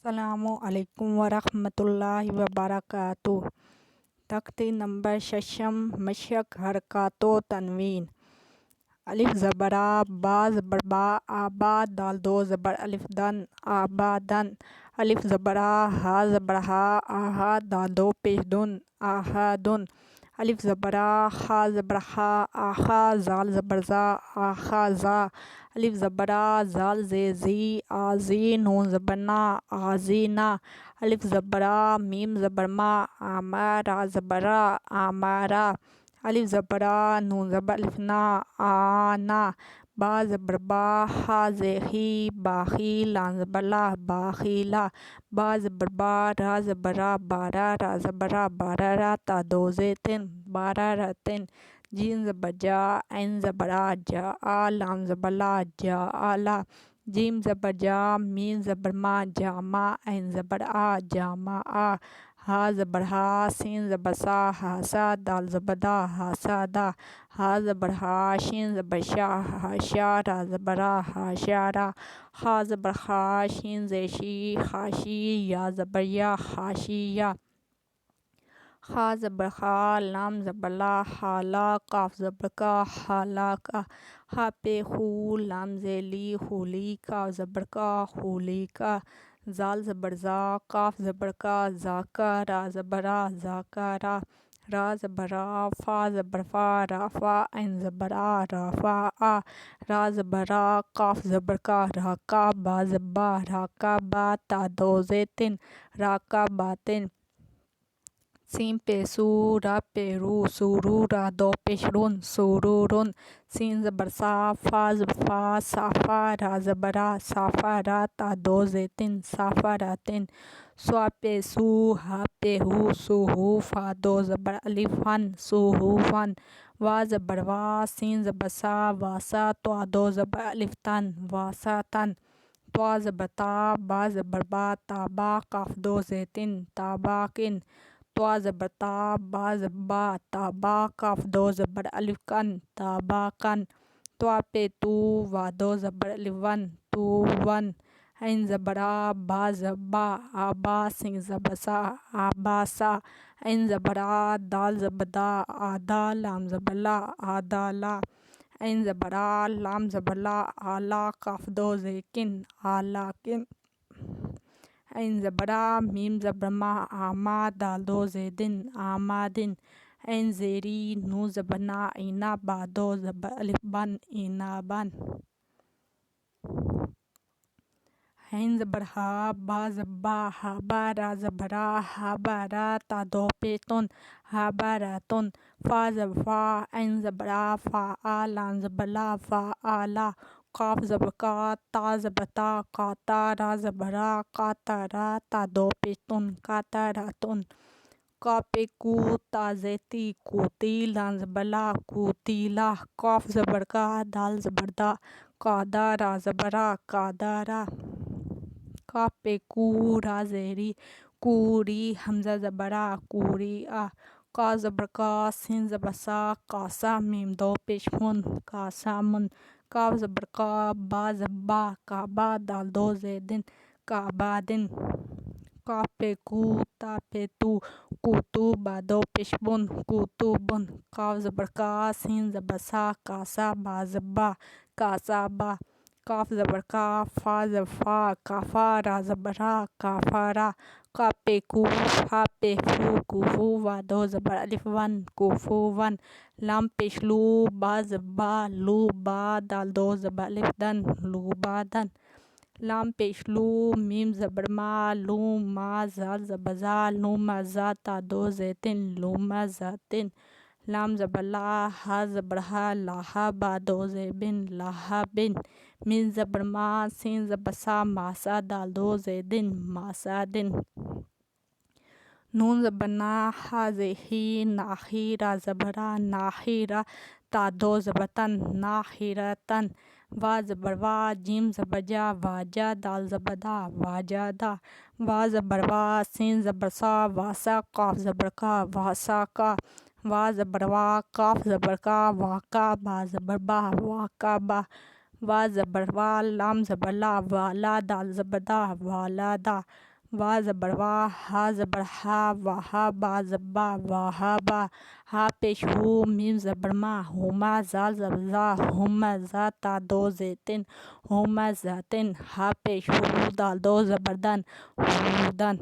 السلام علیکم ورحمۃ اللہ وبرکاتہ۔ تختی نمبر ششم مشق حرکات و تنوین۔ الف زبر آ، با زبر با، آبا، دال دو زبر الف دن، آبادن۔ الف زبر آ، ہا زبر ہا، آہا، دال دو پیش دن، آہادن۔ الف زبر آ، ہا زبر ہا، آہا، زال زبر زا، آہازا۔ الف زبر آ، زال زی زی، آزی، نون زبر نا، آزینا۔ الف زبر آ، میم زبر ما، آما، را زبر را، آمارا۔ الف زبر آ، نون زبر الف نا، آنا۔ با زبر با، ہا زی، باخی، لام زبر لا، باخیلا۔ با زبر با، را زبر را، بارا، را زبر را، بارارا، تا دو زیتن، بارارتن۔ جیم زبر جا، عین زبر آ، جا آ، لام زبر لا، جا آلا۔ جیم زبر جا، میم زبر ما، جاما، عین زبر آ، جاما آ۔ ہا زبر ہا، سین زبر سا، ہاسا، دال زبر دا، ہاسادا۔ ہا زبر ہا، شین زبر شا، ہاشا، را زبر را، ہاشارا۔ خا زبر خا، شین زیشی، خاشی، یا زبر یا، خاشیا۔ خا زبر خا، لام زبر لا، حالا، قاف زبر کا، حالاکا۔ خا پہ خو، لام زیلی، خولی، کاف زبر کا، خولی کا۔ زال زبر زا، قاف زبر کا، زاکا، را زبر را، زاکارا۔ را زبر را، فا زبر فا، رافا، عین زبر آ، رافا آ۔ را زبر را، قاف زبر کا، راکا، با زبا، راکا با، تا دو زیتن، راکا باتن۔ سین پہ سو، را پہ رو، سورو، را دو پیش رون، سورورن۔ سین زبر سا، فا زبر فا، صافا، را زبر را، صافارا، تا دو زیتن، صافاراتن۔ سوا پہ سو، ہا پہ ہو، سوہو، فا دو زبر الف ہن، سوہوفن۔ وا زبر وا، سین زبر سا، واسا، توا دو زبر الف تن، واساتن۔ توا زبر تا، با زبر با، تابا، قاف دو زیتن، تاباکن۔ توا زبر تا، با زبر با، تابا، قاف دو زبر الف کن، تاباکن۔ توا پہ تو، وا دو زبر الف ون، توون۔ عین زبر آ، با زبر با، آبا، سین زبر سا، آباسا۔ عین زبر آ، دال زبر دا، آدا، لام زبر لا، آدالا۔ عین زبر آ، لام زبر لا، آلا، قاف دو زیکن، آلاکن۔ عین زبر آ، میم زبر ما، آما، دال دو زیدن، آمادن۔ عین زیری، نون زبر نا، اینا، با دو زبر الف بن، اینابن۔ عین زبر ہا، با زبر با، ہابا، را زبر را، ہابارا، تا دو پیش تن، ہاباراتن۔ فا زبر فا، عین زبر آ، فا، لام زبر لا، فاآلا۔ قاف زبر کا، تا زبر تا، قاتا، را زبر را، قاتارا، تا دو پیش تن، قاتاراتن۔ کاف پہ کو، تا زیتی، کوتی، لام زبر لا، کوتیلا۔ قاف زبر کا، دال زبر دا، قادا، را زبر را، قادارا۔ کاف پہ کو، را زیری، کوری، حمزہ زبر آ، کوریا۔ قاف زبر کا، سین زبر سا، قاسا، میم دو پیش من، قاسامن۔ کاف زبر کا، با زبر با، کعبہ، دال دو زیدن، کعبادن۔ کاف پہ کو، تا پہ تو، کوتو، با دو پیش بن، کوتوبن۔ قاف زبر کا، سین زبر سا، کاسا، با زبر با، کاسابا۔ کاف زبر کا، فا زبر فا، کافا، را زبر را، کافارا۔ کاف پہ کوف، ہا پہ فو، کوفو، وا دو زبر الف ون، کوفوون۔ لام پیش لو، با زبر با، لوبا، دال دو زبر الف دن، لوبادن۔ لام پیش لو، میم زبر ما، لوما، زال زبر زا، لومازا، تا دو زیتن، لومازاتن۔ لام زبر لا، ہا زبر ہا، لاہا، با دو زیبن، لاہابن۔ میم زبر ما، سین زبر سا، ماسا، دال دو زیدن، ماسادن۔ نون زبر نا، ہا زیہی، ناہی، را زبر را، ناہیرا، تا دو زبر تن، ناہیراتن۔ وا زبر وا، جیم زبر جا، واجا، دال زبر دا، واجادا۔ وا زبر وا، سین زبر سا، واسا، قاف زبر کا، واساکا۔ وا زبر وا، قاف زبر کا، واکا، با زبر با، واکابا۔ وا زبر وا، لام زبر لا، والا، دال زبر دا، والادا۔ وا زبر وا، ہا زبر ہا، وہابا زبا وہابا، ہا پیش ہو، میم زبر ما، ہوما، زا زبر زا، ہوما زا تا دو زیتن، ہوما زاتن، ہا پیش ہو دال دو زبر دن، ہودن.